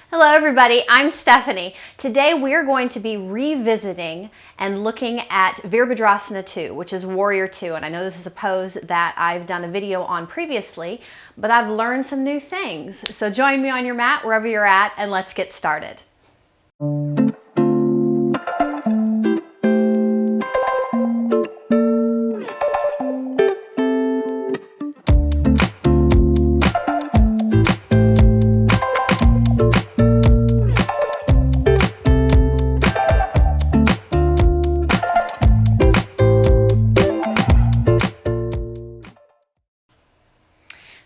Hello everybody, I'm Stephanie. Today we're going to be revisiting and looking at Virabhadrasana 2, which is Warrior 2. And I know this is a pose that I've done a video on previously, but I've learned some new things. So join me on your mat wherever you're at and let's get started.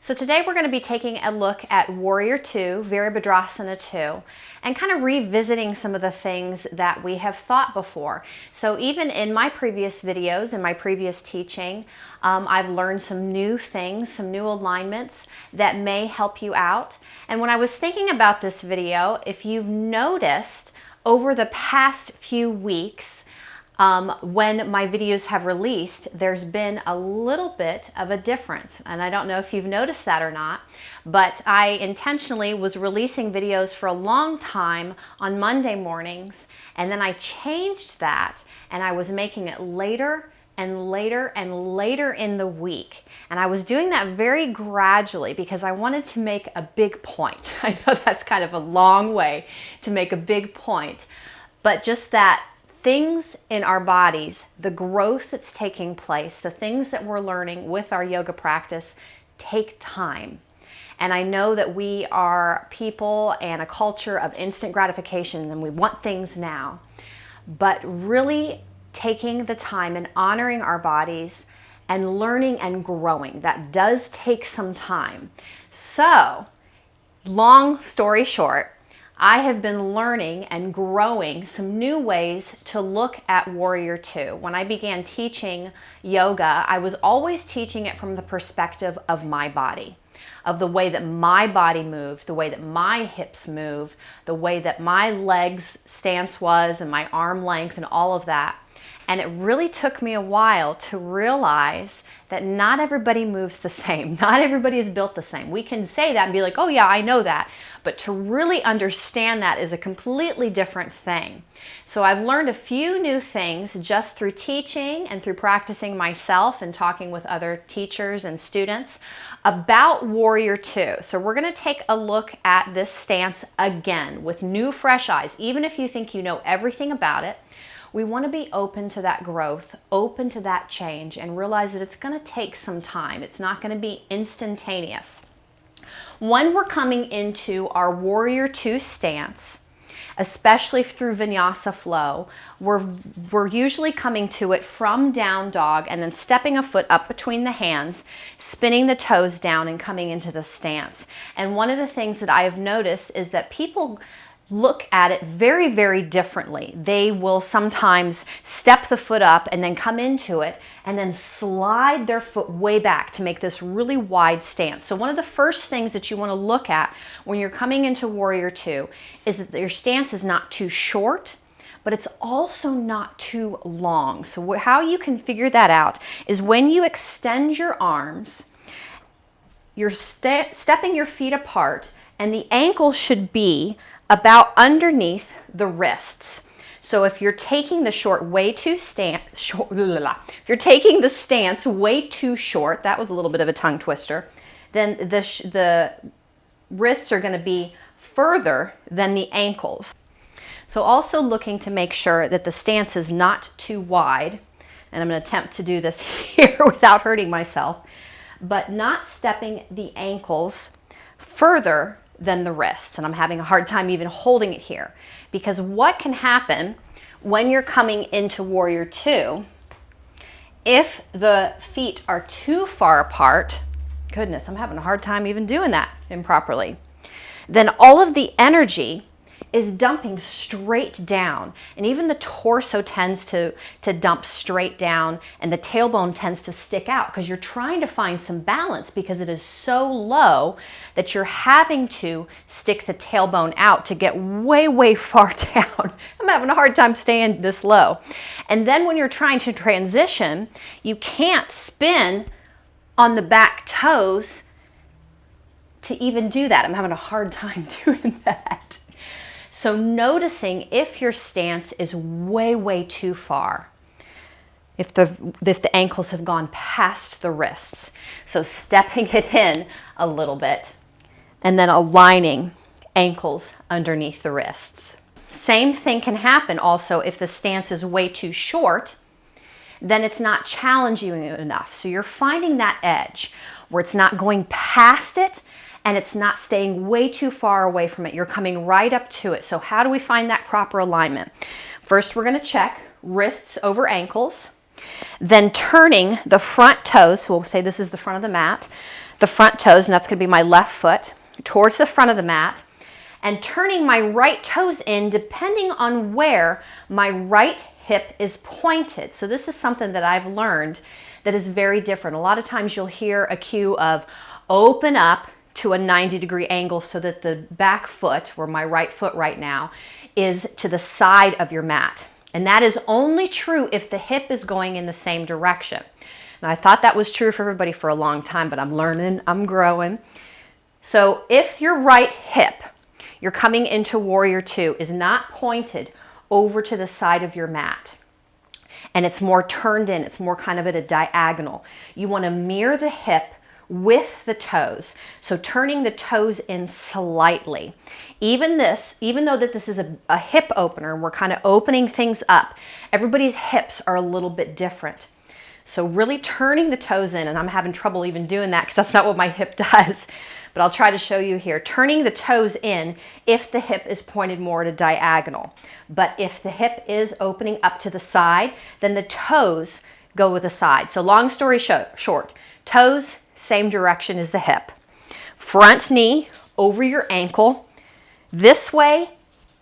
So today we're going to be taking a look at Warrior 2, Virabhadrasana 2, and kind of revisiting some of the things that we have thought before. So even in my previous videos, in my previous teaching, I've learned some new things, some new alignments that may help you out. And when I was thinking about this video, if you've noticed over the past few weeks, when my videos have released, there's been a little bit of a difference. And I don't know if you've noticed that or not, but I intentionally was releasing videos for a long time on Monday mornings, and then I changed that and I was making it later and later and later in the week. And I was doing that very gradually because I wanted to make a big point. I know that's kind of a long way to make a big point, but just that things in our bodies, the growth that's taking place, the things that we're learning with our yoga practice take time. And I know that we are people and a culture of instant gratification and we want things now. But really taking the time and honoring our bodies and learning and growing, that does take some time. So, long story short, I have been learning and growing some new ways to look at Warrior 2. When I began teaching yoga, I was always teaching it from the perspective of my body, of the way that my body moved, the way that my hips move, the way that my legs stance was and my arm length and all of that. And it really took me a while to realize that not everybody moves the same. Not everybody is built the same. We can say that and be like, oh yeah, I know that. But to really understand that is a completely different thing. So I've learned a few new things just through teaching and through practicing myself and talking with other teachers and students about Warrior 2. So we're going to take a look at this stance again with new, fresh eyes. Even if you think you know everything about it, we want to be open to that growth, open to that change, and realize that it's going to take some time. It's not going to be instantaneous. When we're coming into our Warrior 2 stance, especially through Vinyasa flow, we're usually coming to it from down dog and then stepping a foot up between the hands, spinning the toes down and coming into the stance. And one of the things that I have noticed is that people look at it very, very differently. They will sometimes step the foot up and then come into it and then slide their foot way back to make this really wide stance. So one of the first things that you want to look at when you're coming into Warrior 2 is that your stance is not too short, but it's also not too long. So how you can figure that out is when you extend your arms, you're stepping your feet apart, and the ankle should be about underneath the wrists. So if you're taking the if you're taking the stance way too short, that was a little bit of a tongue twister, then the wrists are going to be further than the ankles. So also looking to make sure that the stance is not too wide, and I'm going to attempt to do this here without hurting myself, but not stepping the ankles further than the wrists. And I'm having a hard time even holding it here, because what can happen when you're coming into Warrior 2, if the feet are too far apart, goodness, I'm having a hard time even doing that improperly, then all of the energy is dumping straight down, and even the torso tends to dump straight down, and the tailbone tends to stick out because you're trying to find some balance because it is so low that you're having to stick the tailbone out to get way, way far down. I'm having a hard time staying this low. And then when you're trying to transition, you can't spin on the back toes to even do that. I'm having a hard time doing that. So noticing if your stance is way, way too far, if the ankles have gone past the wrists. So stepping it in a little bit and then aligning ankles underneath the wrists. Same thing can happen also if the stance is way too short, then it's not challenging you enough. So you're finding that edge where it's not going past it and it's not staying way too far away from it. You're coming right up to it. So how do we find that proper alignment? First, we're going to check wrists over ankles, then turning the front toes. So we'll say this is the front of the mat, the front toes, and that's going to be my left foot, towards the front of the mat, and turning my right toes in depending on where my right hip is pointed. So this is something that I've learned that is very different. A lot of times you'll hear a cue of open up to a 90-degree angle so that the back foot, or my right foot right now, is to the side of your mat. And that is only true if the hip is going in the same direction. And I thought that was true for everybody for a long time, but I'm learning, I'm growing. So if your right hip, you're coming into Warrior Two, is not pointed over to the side of your mat, and it's more turned in, it's more kind of at a diagonal, you want to mirror the hip with the toes. So turning the toes in slightly. Even though that this is a hip opener, and we're kind of opening things up, everybody's hips are a little bit different. So really turning the toes in, and I'm having trouble even doing that because that's not what my hip does. But I'll try to show you here. Turning the toes in if the hip is pointed more at a diagonal. But if the hip is opening up to the side, then the toes go with the side. So long story short, toes, same direction as the hip. Front knee over your ankle, this way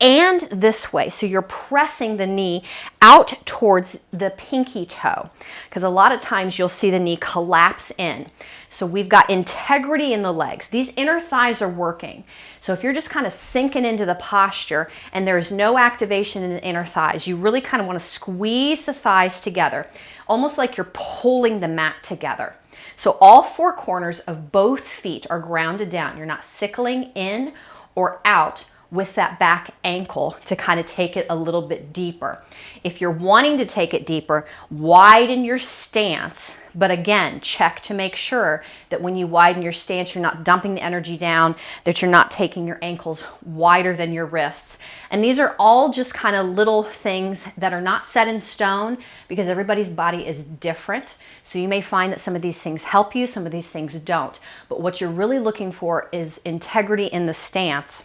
and this way. So you're pressing the knee out towards the pinky toe, because a lot of times you'll see the knee collapse in. So we've got integrity in the legs. These inner thighs are working. So if you're just kind of sinking into the posture and there's no activation in the inner thighs, you really kind of want to squeeze the thighs together, almost like you're pulling the mat together. So all four corners of both feet are grounded down. You're not sickling in or out with that back ankle to kind of take it a little bit deeper. If you're wanting to take it deeper, widen your stance. But again, check to make sure that when you widen your stance, you're not dumping the energy down, that you're not taking your ankles wider than your wrists. And these are all just kind of little things that are not set in stone, because everybody's body is different. So you may find that some of these things help you, some of these things don't. But what you're really looking for is integrity in the stance,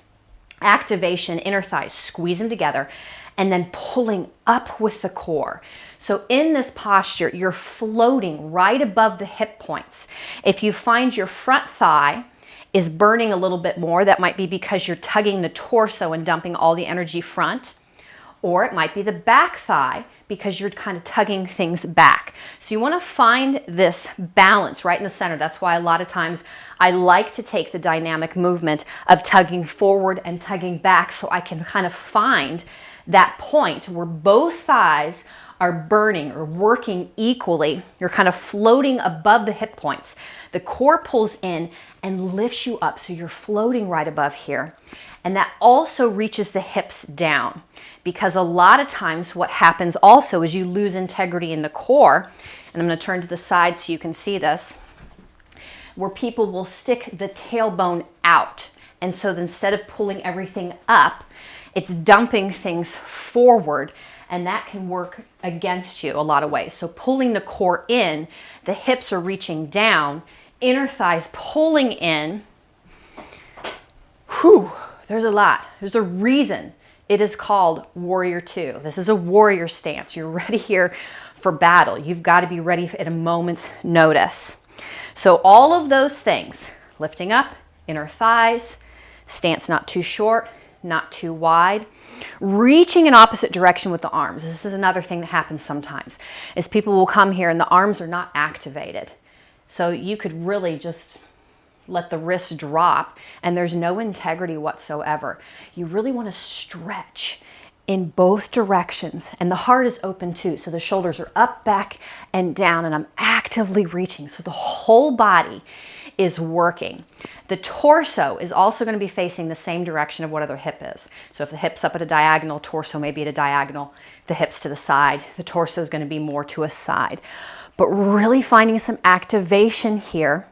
activation, inner thighs, squeeze them together, and then pulling up with the core. So in this posture, you're floating right above the hip points. If you find your front thigh is burning a little bit more, that might be because you're tugging the torso and dumping all the energy front, or it might be the back thigh because you're kind of tugging things back. So you want to find this balance right in the center. That's why a lot of times I like to take the dynamic movement of tugging forward and tugging back, so I can kind of find that point where both thighs are burning or working equally. You're kind of floating above the hip points. The core pulls in and lifts you up, so you're floating right above here. And that also reaches the hips down, because a lot of times what happens also is you lose integrity in the core. And I'm going to turn to the side so you can see this, where people will stick the tailbone out. And so instead of pulling everything up, it's dumping things forward, and that can work against you a lot of ways. So pulling the core in, the hips are reaching down, inner thighs pulling in. Whew, there's a lot. There's a reason it is called Warrior Two. This is a warrior stance. You're ready here for battle. You've got to be ready at a moment's notice. So all of those things, lifting up, inner thighs, stance not too short, not too wide, reaching in opposite direction with the arms. This is another thing that happens sometimes, is people will come here and the arms are not activated. So you could really just let the wrists drop and there's no integrity whatsoever. You really want to stretch in both directions, and the heart is open too. So the shoulders are up, back, and down, and I'm actively reaching. So the whole body is working. The torso is also going to be facing the same direction of whatever the hip is. So if the hip's up at a diagonal, torso may be at a diagonal, the hip's to the side, the torso is going to be more to a side. But really finding some activation here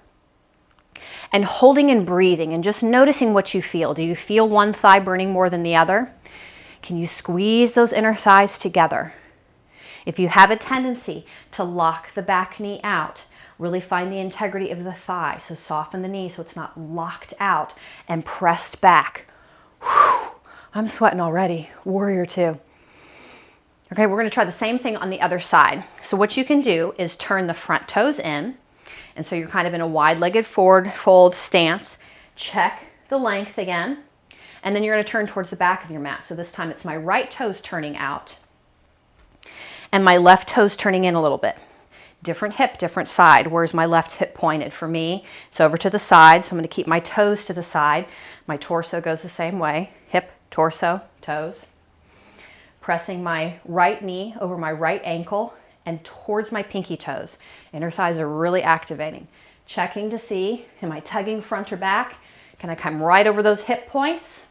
and holding and breathing and just noticing what you feel. Do you feel one thigh burning more than the other? Can you squeeze those inner thighs together? If you have a tendency to lock the back knee out, really find the integrity of the thigh. So soften the knee so it's not locked out and pressed back. Whew, I'm sweating already. Warrior two. Okay, we're going to try the same thing on the other side. So what you can do is turn the front toes in. And so you're kind of in a wide-legged forward fold stance. Check the length again. And then you're going to turn towards the back of your mat. So this time it's my right toes turning out and my left toes turning in a little bit. Different hip, different side. Where's my left hip pointed? For me, it's over to the side. So I'm going to keep my toes to the side. My torso goes the same way. Hip, torso, toes. Pressing my right knee over my right ankle and towards my pinky toes. Inner thighs are really activating. Checking to see, am I tugging front or back? Can I come right over those hip points?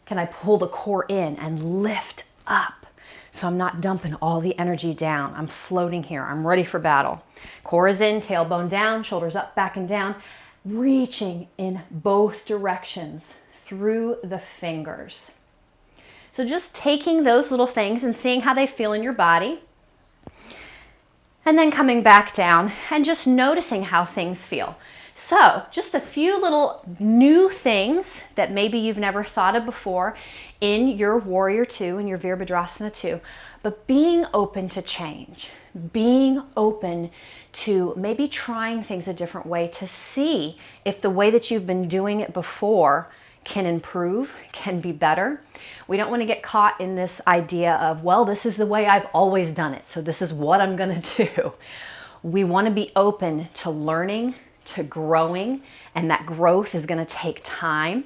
Can I pull the core in and lift up? So I'm not dumping all the energy down. I'm floating here. I'm ready for battle. Core is in, tailbone down, shoulders up, back and down. Reaching in both directions through the fingers. So just taking those little things and seeing how they feel in your body. And then coming back down and just noticing how things feel. So just a few little new things that maybe you've never thought of before in your Warrior Two and your Virabhadrasana 2, but being open to change, being open to maybe trying things a different way to see if the way that you've been doing it before can improve, can be better. We don't want to get caught in this idea of, well, this is the way I've always done it, so this is what I'm going to do. We want to be open to learning, to growing, and that growth is going to take time.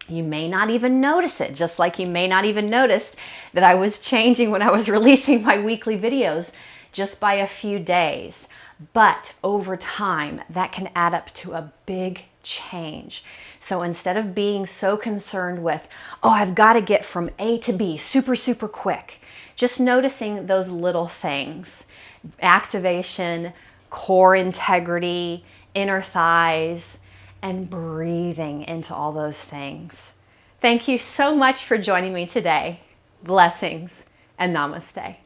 You may not even notice it, just like you may not even notice that I was changing when I was releasing my weekly videos just by a few days. But over time, that can add up to a big change. So instead of being so concerned with, oh, I've got to get from A to B super, super quick, just noticing those little things, activation, core integrity, inner thighs, and breathing into all those things. Thank you so much for joining me today. Blessings and namaste.